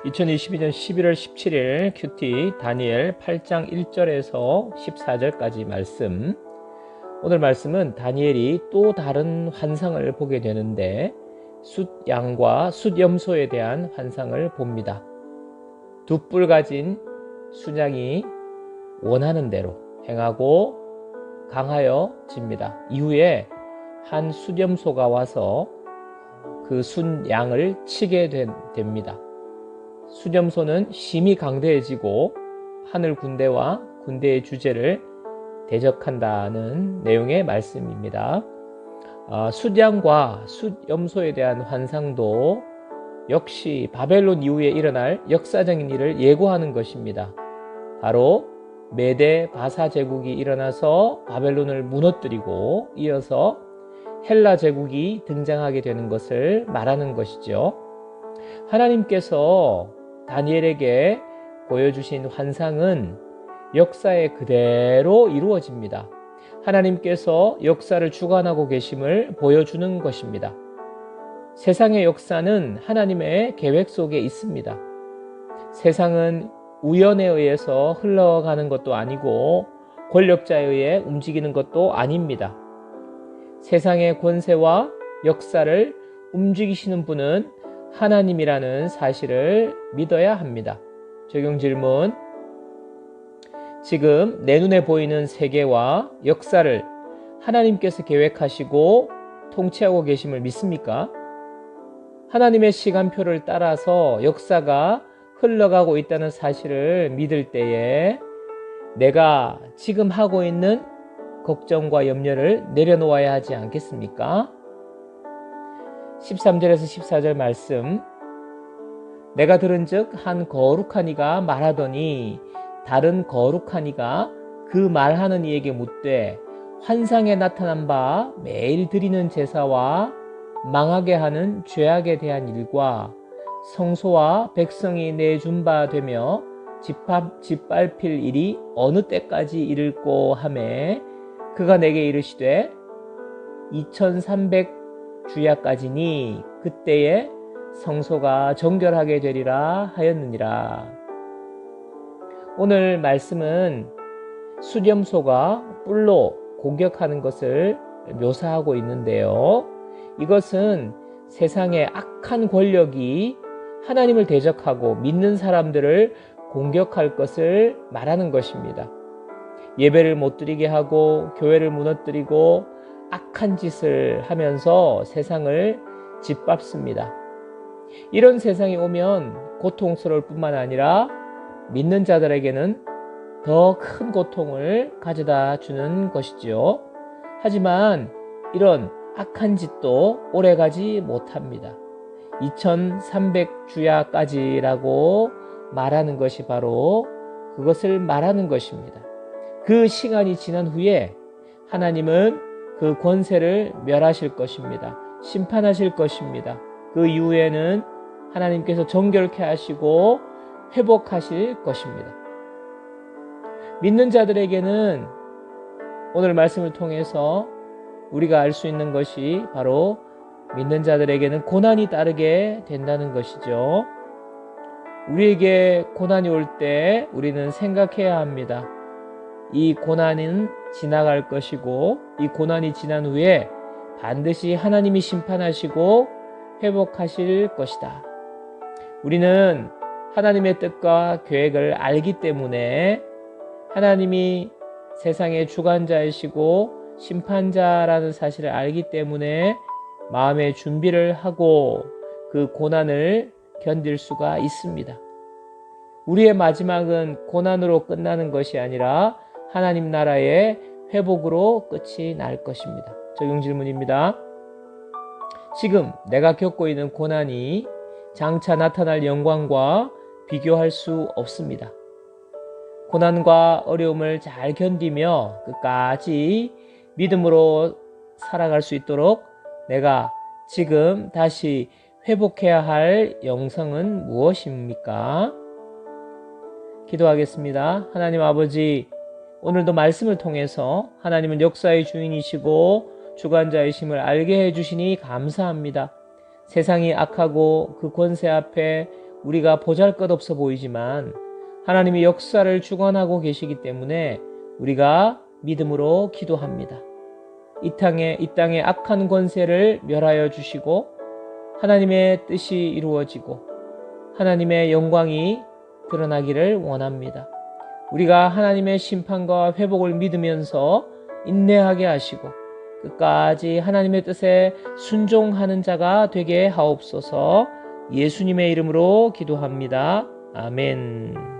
2022년 11월 17일 큐티 다니엘 8장 1절에서 14절까지 말씀. 오늘 말씀은 다니엘이 또 다른 환상을 보게 되는데 숫양과 숫염소에 대한 환상을 봅니다. 두 뿔 가진 순양이 원하는 대로 행하고 강하여집니다. 이후에 한 숫염소가 와서 그 순양을 치게 됩니다. 숫염소는 심히 강대해지고 하늘 군대와 군대의 주제를 대적한다는 내용의 말씀입니다. 숫양과 숫염소에 대한 환상도 역시 바벨론 이후에 일어날 역사적인 일을 예고하는 것입니다. 바로 메데 바사 제국이 일어나서 바벨론을 무너뜨리고 이어서 헬라 제국이 등장하게 되는 것을 말하는 것이죠. 하나님께서 다니엘에게 보여주신 환상은 역사에 그대로 이루어집니다. 하나님께서 역사를 주관하고 계심을 보여주는 것입니다. 세상의 역사는 하나님의 계획 속에 있습니다. 세상은 우연에 의해서 흘러가는 것도 아니고 권력자에 의해 움직이는 것도 아닙니다. 세상의 권세와 역사를 움직이시는 분은 하나님이라는 사실을 믿어야 합니다. 적용 질문. 지금 내 눈에 보이는 세계와 역사를 하나님께서 계획하시고 통치하고 계심을 믿습니까? 하나님의 시간표를 따라서 역사가 흘러가고 있다는 사실을 믿을 때에 내가 지금 하고 있는 걱정과 염려를 내려놓아야 하지 않겠습니까? 13절에서 14절 말씀. 내가 들은즉 한 거룩한 이가 말하더니 다른 거룩한 이가 그 말하는 이에게 묻되 환상에 나타난 바 매일 드리는 제사와 망하게 하는 죄악에 대한 일과 성소와 백성이 내준 바 되며 짓밟힐 일이 어느 때까지 이를꼬 하매 그가 내게 이르시되 2300 주야까지니 그때에 성소가 정결하게 되리라 하였느니라. 오늘 말씀은 숫염소가 뿔로 공격하는 것을 묘사하고 있는데요. 이것은 세상의 악한 권력이 하나님을 대적하고 믿는 사람들을 공격할 것을 말하는 것입니다. 예배를 못 드리게 하고 교회를 무너뜨리고 악한 짓을 하면서 세상을 짓밟습니다. 이런 세상이 오면 고통스러울 뿐만 아니라 믿는 자들에게는 더 큰 고통을 가져다 주는 것이지요. 하지만 이런 악한 짓도 오래가지 못합니다. 2300주야까지라고 말하는 것이 바로 그것을 말하는 것입니다. 그 시간이 지난 후에 하나님은 그 권세를 멸하실 것입니다. 심판하실 것입니다. 그 이후에는 하나님께서 정결케 하시고 회복하실 것입니다. 믿는 자들에게는 오늘 말씀을 통해서 우리가 알 수 있는 것이 바로 믿는 자들에게는 고난이 따르게 된다는 것이죠. 우리에게 고난이 올 때 우리는 생각해야 합니다. 이 고난은 지나갈 것이고 이 고난이 지난 후에 반드시 하나님이 심판하시고 회복하실 것이다. 우리는 하나님의 뜻과 계획을 알기 때문에 하나님이 세상의 주관자이시고 심판자라는 사실을 알기 때문에 마음의 준비를 하고 그 고난을 견딜 수가 있습니다. 우리의 마지막은 고난으로 끝나는 것이 아니라 하나님 나라의 회복으로 끝이 날 것입니다. 적용 질문입니다. 지금 내가 겪고 있는 고난이 장차 나타날 영광과 비교할 수 없습니다. 고난과 어려움을 잘 견디며 끝까지 믿음으로 살아갈 수 있도록 내가 지금 다시 회복해야 할 영성은 무엇입니까? 기도하겠습니다. 하나님 아버지, 오늘도 말씀을 통해서 하나님은 역사의 주인이시고 주관자이심을 알게 해주시니 감사합니다. 세상이 악하고 그 권세 앞에 우리가 보잘것없어 보이지만 하나님이 역사를 주관하고 계시기 때문에 우리가 믿음으로 기도합니다. 이 땅의 악한 권세를 멸하여 주시고 하나님의 뜻이 이루어지고 하나님의 영광이 드러나기를 원합니다. 우리가 하나님의 심판과 회복을 믿으면서 인내하게 하시고 끝까지 하나님의 뜻에 순종하는 자가 되게 하옵소서. 예수님의 이름으로 기도합니다. 아멘.